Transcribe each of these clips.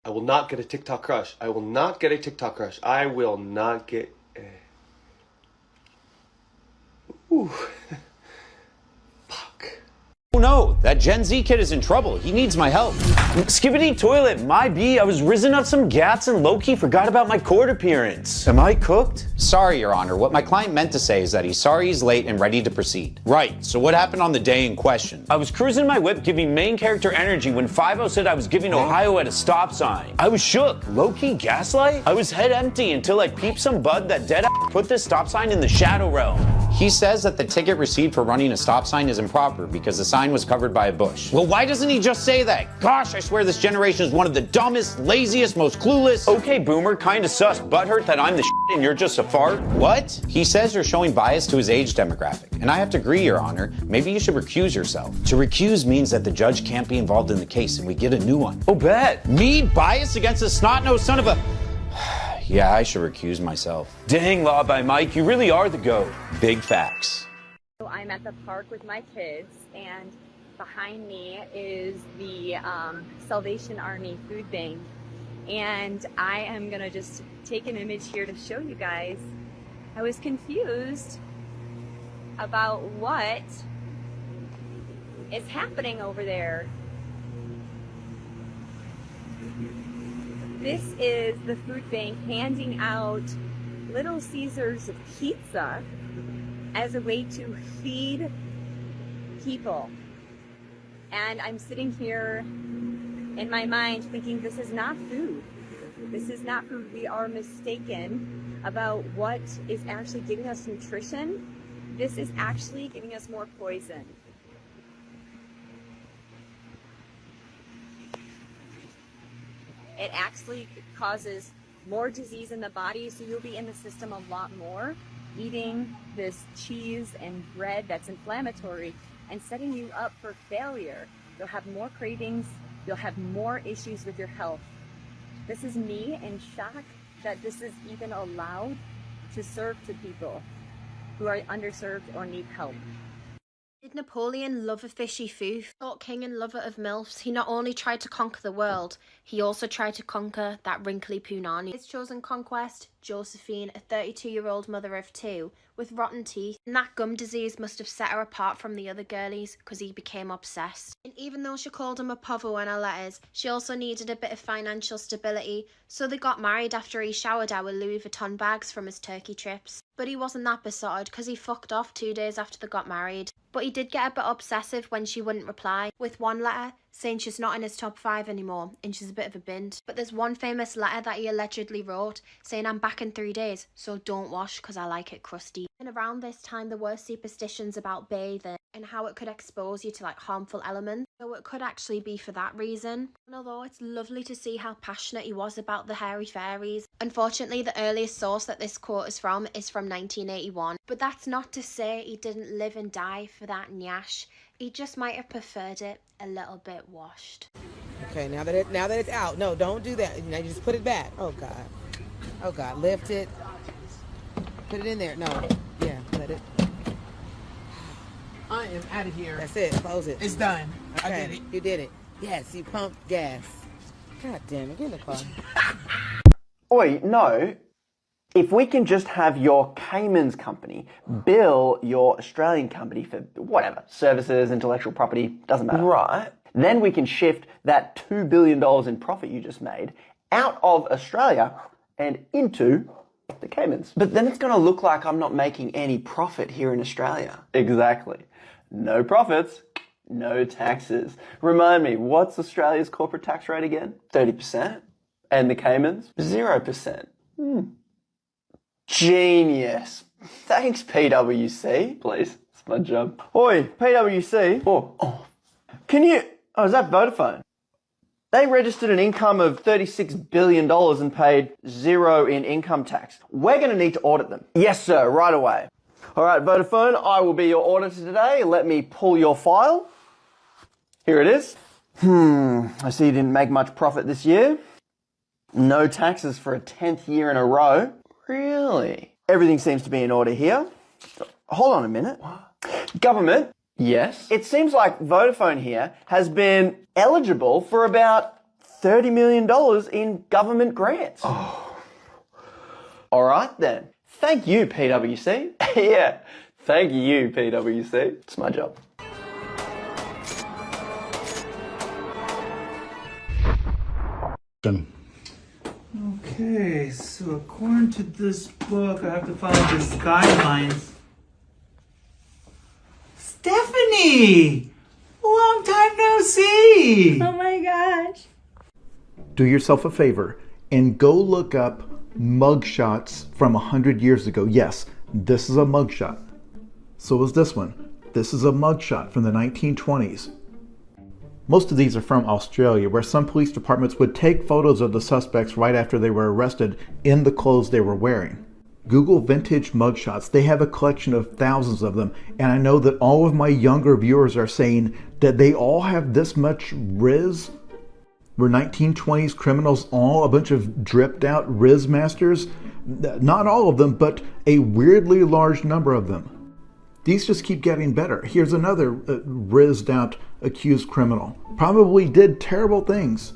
I will not get a TikTok crush. I will not get a TikTok crush. I will not get a... Ooh. Fuck. Oh no, that Gen Z kid is in trouble. He needs my help. Skibbity toilet, my B. I was risen up some gats and low-key forgot about my court appearance. Am I cooked? Sorry, Your Honor. What my client meant to say is that he's sorry he's late and ready to proceed. Right, so what happened on the day in question? I was cruising my whip giving main character energy when 5-0 said I was giving Ohio at a stop sign. I was shook. Low-key gaslight? I was head empty until I peeped some bud that dead put this stop sign in the shadow realm. He says that the ticket received for running a stop sign is improper because the sign was covered by a bush. Well, why doesn't he just say that? Gosh, I swear this generation is one of the dumbest, laziest, most clueless. Okay, boomer, kinda sus, butthurt that I'm the shit and you're just a fart. What? He says you're showing bias to his age demographic. And I have to agree, Your Honor. Maybe you should recuse yourself. To recuse means that the judge can't be involved in the case and we get a new one. Oh, bet. Me bias against a snot-nosed son of a... Yeah, I should recuse myself. Dang, Law by Mike, you really are the GOAT. Big facts. So I'm at the park with my kids, and behind me is the Salvation Army food bank. And I am gonna just take an image here to show you guys. I was confused about what is happening over there. This is the food bank handing out Little Caesars pizza as a way to feed people. And I'm sitting here in my mind thinking, this is not food. This is not food. We are mistaken about what is actually giving us nutrition. This is actually giving us more poison. It actually causes more disease in the body, so you'll be in the system a lot more, eating this cheese and bread that's inflammatory and setting you up for failure. You'll have more cravings, you'll have more issues with your health. This is me in shock that this is even allowed to serve to people who are underserved or need help. Did Napoleon love a fishy foof? Thought king and lover of MILFs, he not only tried to conquer the world, he also tried to conquer that wrinkly punani. His chosen conquest, Josephine, a 32-year-old mother of 2, with rotten teeth, and that gum disease must have set her apart from the other girlies, because he became obsessed. And even though she called him a povo in her letters, she also needed a bit of financial stability, so they got married after he showered her with Louis Vuitton bags from his Turkey trips. But he wasn't that besotted, because he fucked off 2 days after they got married. But he did get a bit obsessive when she wouldn't reply, with one letter saying she's not in his top 5 anymore and she's a bit of a bint. But there's one famous letter that he allegedly wrote saying, I'm back in 3 days, so don't wash because I like it crusty. And around this time there were superstitions about bathing and how it could expose you to like harmful elements, so it could actually be for that reason. And although it's lovely to see how passionate he was about the hairy fairies, unfortunately the earliest source that this quote is from 1981. But that's not to say he didn't live and die for that nyash. He just might have preferred it a little bit washed. Okay, now that it's out. No, don't do that. Now you just put it back. Oh God. Oh God. Lift it. Put it in there. No. Yeah, let it. I am out of here. That's it. Close it. It's done. Okay, I did it. You did it. Yes, you pumped gas. God damn it. Get in the car. Oi, no. If we can just have your Cayman's company bill your Australian company for whatever, services, intellectual property, doesn't matter. Right. Then we can shift that $2 billion in profit you just made out of Australia and into the Caymans. But then it's going to look like I'm not making any profit here in Australia. Exactly. No profits, no taxes. Remind me, what's Australia's corporate tax rate again? 30%. And the Caymans? 0%. Genius. Thanks, PwC. Please, it's my job. Oi, PwC. Oh. Can you... Oh, is that Vodafone? They registered an income of $36 billion and paid 0 in income tax. We're going to need to audit them. Yes, sir, right away. All right, Vodafone, I will be your auditor today. Let me pull your file. Here it is. I see you didn't make much profit this year. No taxes for a 10th year in a row. Really? Everything seems to be in order here. Hold on a minute. Government? Yes? It seems like Vodafone here has been eligible for about $30 million in government grants. Oh. All right then. Thank you, PwC. Yeah, thank you, PwC. It's my job. Okay, so according to this book, I have to follow these guidelines. Stephanie! Long time no see! Oh my gosh. Do yourself a favor and go look up mugshots from 100 years ago. Yes, this is a mugshot. So is this one. This is a mugshot from the 1920s. Most of these are from Australia, where some police departments would take photos of the suspects right after they were arrested in the clothes they were wearing. Google vintage mugshots. They have a collection of thousands of them, and I know that all of my younger viewers are saying that they all have this much riz. Were 1920s criminals all a bunch of dripped out riz masters? Not all of them, but a weirdly large number of them. These just keep getting better. Here's another rizzed out accused criminal. Probably did terrible things.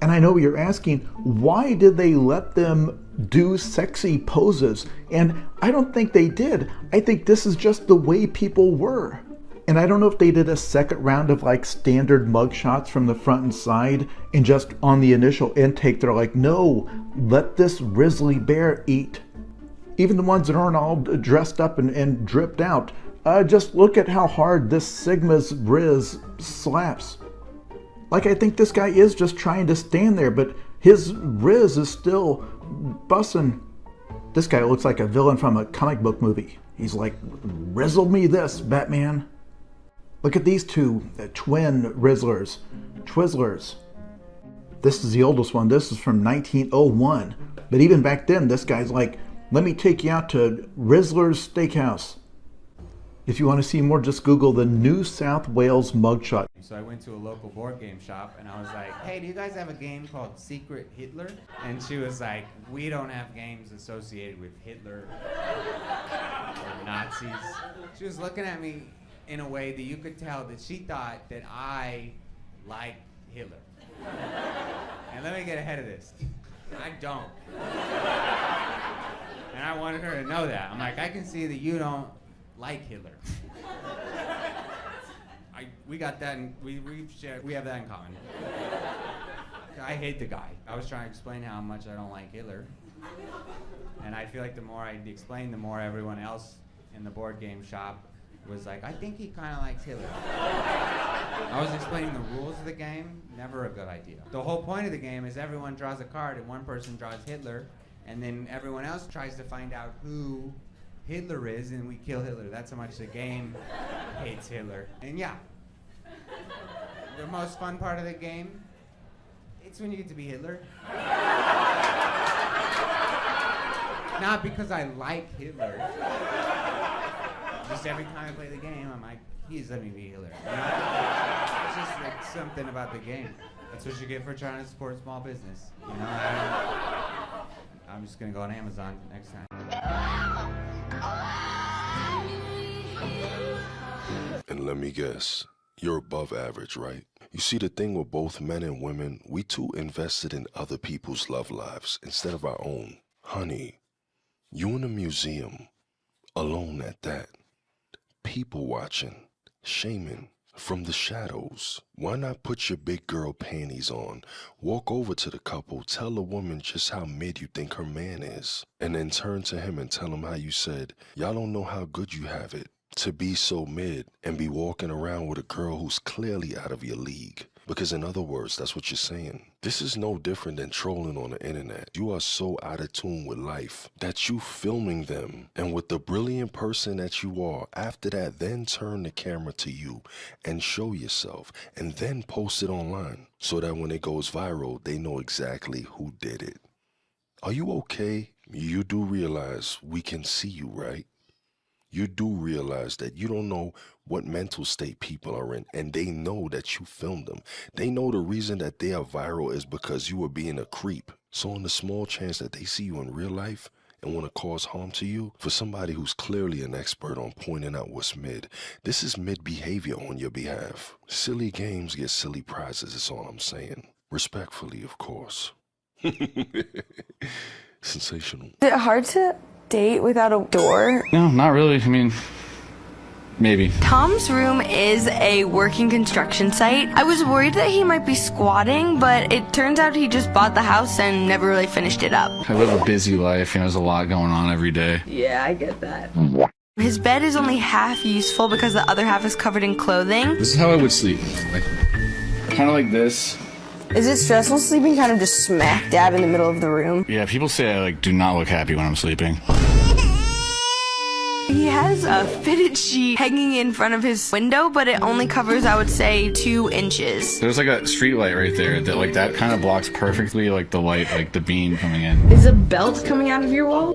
And I know you're asking, why did they let them do sexy poses? And I don't think they did. I think this is just the way people were. And I don't know if they did a second round of like standard mug shots from the front and side, and just on the initial intake they're like, no, let this grizzly bear eat. Even the ones that aren't all dressed up and dripped out, just look at how hard this Sigma's Riz slaps. Like, I think this guy is just trying to stand there, but his Riz is still bussin'. This guy looks like a villain from a comic book movie. He's like, rizzle me this, Batman. Look at these two twin Rizzlers, Twizzlers. This is the oldest one. This is from 1901. But even back then, this guy's like, let me take you out to Rizzler's Steakhouse. If you want to see more, just Google the New South Wales mugshot. So I went to a local board game shop and I was like, hey, do you guys have a game called Secret Hitler? And she was like, we don't have games associated with Hitler or Nazis. She was looking at me in a way that you could tell that she thought that I liked Hitler. And let me get ahead of this. I don't. And I wanted her to know that. I'm like, I can see that you don't like Hitler. We got that, and we have that in common. I hate the guy. I was trying to explain how much I don't like Hitler. And I feel like the more I explained, the more everyone else in the board game shop was like, I think he kind of likes Hitler. I was explaining the rules of the game, never a good idea. The whole point of the game is everyone draws a card and one person draws Hitler, and then everyone else tries to find out who Hitler is, and we kill Hitler. That's how much the game hates Hitler. And yeah, the most fun part of the game, it's when you get to be Hitler. Not because I like Hitler. Just every time I play the game, I'm like, please let me be Hitler. You know? It's just like something about the game. That's what you get for trying to support small business. You know, I'm just gonna go on Amazon next time. And let me guess, you're above average, right? You see, the thing with both men and women, we too invested in other people's love lives instead of our own. Honey, you in a museum, alone at that. People watching, shaming from the shadows. Why not put your big girl panties on, walk over to the couple, tell the woman just how mid you think her man is, and then turn to him and tell him how you said, y'all don't know how good you have it to be so mid and be walking around with a girl who's clearly out of your league. Because in other words, that's what you're saying. This is no different than trolling on the internet. You are so out of tune with life that you filming them, and with the brilliant person that you are, after that, then turn the camera to you and show yourself, and then post it online so that when it goes viral, they know exactly who did it. Are you okay? You do realize we can see you, right? You do realize that you don't know what mental state people are in, and they know that you filmed them. They know the reason that they are viral is because you were being a creep. So on the small chance that they see you in real life and want to cause harm to you, for somebody who's clearly an expert on pointing out what's mid, this is mid behavior on your behalf. Silly games get silly prizes, is all I'm saying. Respectfully, of course. Sensational. Is it hard to date without a door? No, not really. I mean, maybe. Tom's room is a working construction site. I was worried that he might be squatting, but it turns out he just bought the house and never really finished it up. I live a busy life, there's a lot going on every day. Yeah, I get that. His bed is only half useful because the other half is covered in clothing. This is how I would sleep. Like, kind of like this. Is it stressful sleeping kind of just smack dab in the middle of the room? Yeah, people say I do not look happy when I'm sleeping. He has a fitted sheet hanging in front of his window, but it only covers, I would say, 2 inches. There's like a street light right there that kind of blocks perfectly the light, the beam coming in. Is a belt coming out of your wall?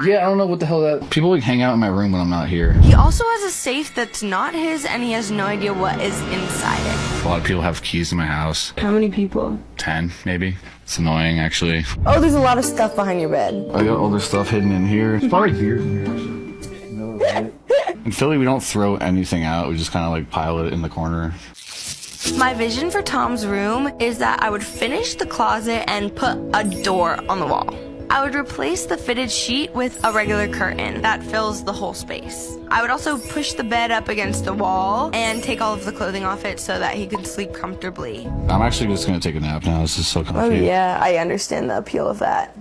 Yeah, I don't know what the hell that... People hang out in my room when I'm not here. He also has a safe that's not his, and he has no idea what is inside it. A lot of people have keys in my house. How many people? 10, maybe. It's annoying, actually. Oh, there's a lot of stuff behind your bed. I got all this stuff hidden in here. It's probably here. In Philly, we don't throw anything out. We just kind of pile it in the corner. My vision for Tom's room is that I would finish the closet and put a door on the wall. I would replace the fitted sheet with a regular curtain that fills the whole space. I would also push the bed up against the wall and take all of the clothing off it so that he could sleep comfortably. I'm actually just going to take a nap now. This is so comfy. Oh yeah, I understand the appeal of that.